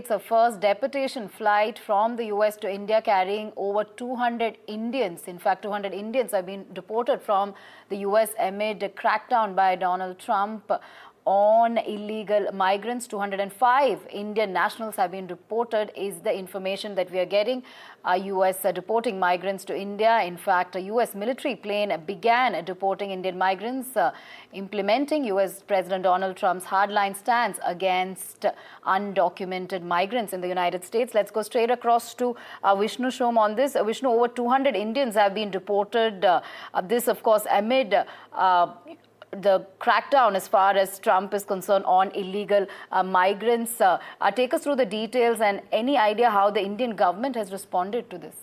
It's a first deportation flight from the US to India carrying over 200 Indians. In fact, 200 Indians have been deported from the US amid a crackdown by Donald Trump on illegal migrants. 205 Indian nationals have been deported is the information that we are getting. US deporting migrants to India. In fact, a US military plane began deporting Indian migrants, implementing US President Donald Trump's hardline stance against undocumented migrants in the United States. Let's go straight across to Vishnu Shom on this. Vishnu, over 200 Indians have been deported. This, of course, amid the crackdown as far as Trump is concerned on illegal migrants. Take us through the details and any idea how the Indian government has responded to this.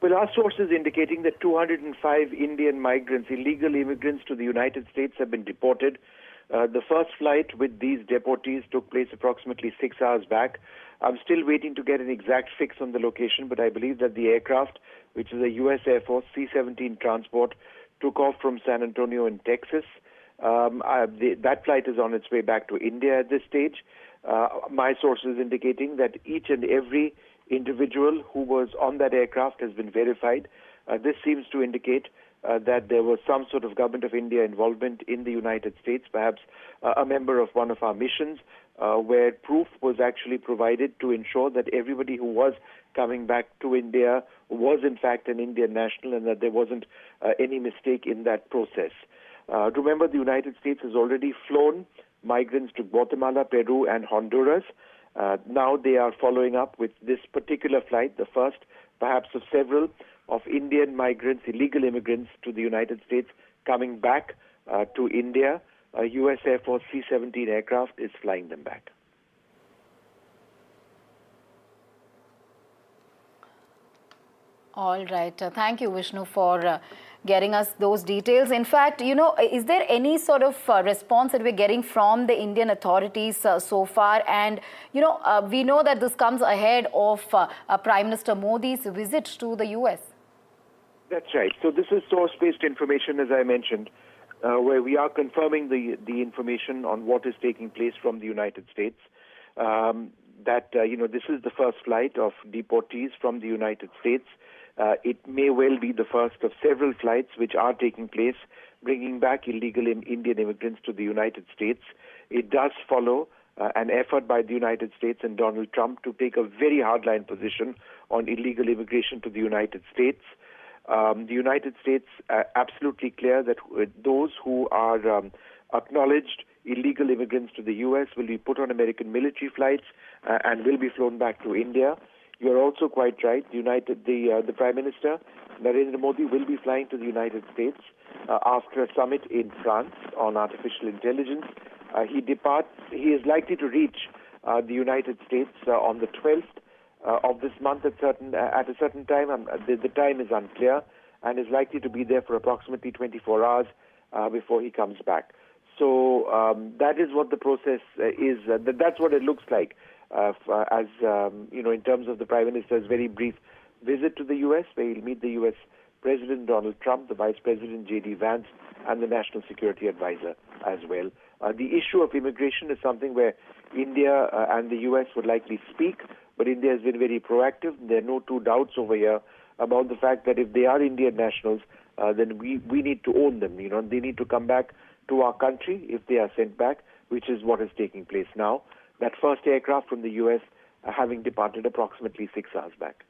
Well, our sources indicating that 205 Indian migrants, illegal immigrants to the United States have been deported. The first flight with these deportees took place approximately 6 hours back. I'm still waiting to get an exact fix on the location, but I believe that the aircraft, which is a U.S. Air Force C-17 transport, took off from San Antonio in Texas. That flight is on its way back to India at this stage. My sources indicating that each and every individual who was on that aircraft has been verified. This seems to indicate that there was some sort of Government of India involvement in the United States, perhaps a member of one of our missions, where proof was actually provided to ensure that everybody who was coming back to India was in fact an Indian national and that there wasn't any mistake in that process. Remember, the United States has already flown migrants to Guatemala, Peru and Honduras. Now they are following up with this particular flight, the first perhaps of several of Indian migrants, illegal immigrants to the United States coming back to India. A U.S. Air Force C-17 aircraft is flying them back. All right. Thank you, Vishnu, for getting us those details. In fact, is there any sort of response that we're getting from the Indian authorities so far? And, we know that this comes ahead of Prime Minister Modi's visit to the U.S. That's right. So this is source-based information, as I mentioned, where we are confirming the information on what is taking place from the United States. This is the first flight of deportees from the United States. It may well be the first of several flights which are taking place, bringing back illegal Indian immigrants to the United States. It does follow an effort by the United States and Donald Trump to take a very hardline position on illegal immigration to the United States. The United States absolutely clear that those who are acknowledged illegal immigrants to the U.S. will be put on American military flights and will be flown back to India. You're also quite right. The Prime Minister, Narendra Modi, will be flying to the United States after a summit in France on artificial intelligence. He is likely to reach the United States on the 12th of this month at a certain time. The time is unclear, and is likely to be there for approximately 24 hours before he comes back. So that is what the process is. That's what it looks like. In terms of the Prime Minister's very brief visit to the U.S., where he'll meet the U.S. President Donald Trump, the Vice President J.D. Vance, and the National Security Advisor as well. The issue of immigration is something where India and the U.S. would likely speak, but India has been very proactive. There are no two doubts over here about the fact that if they are Indian nationals, then we need to own them. They need to come back to our country if they are sent back, which is what is taking place now. That first aircraft from the U.S. having departed approximately 6 hours back.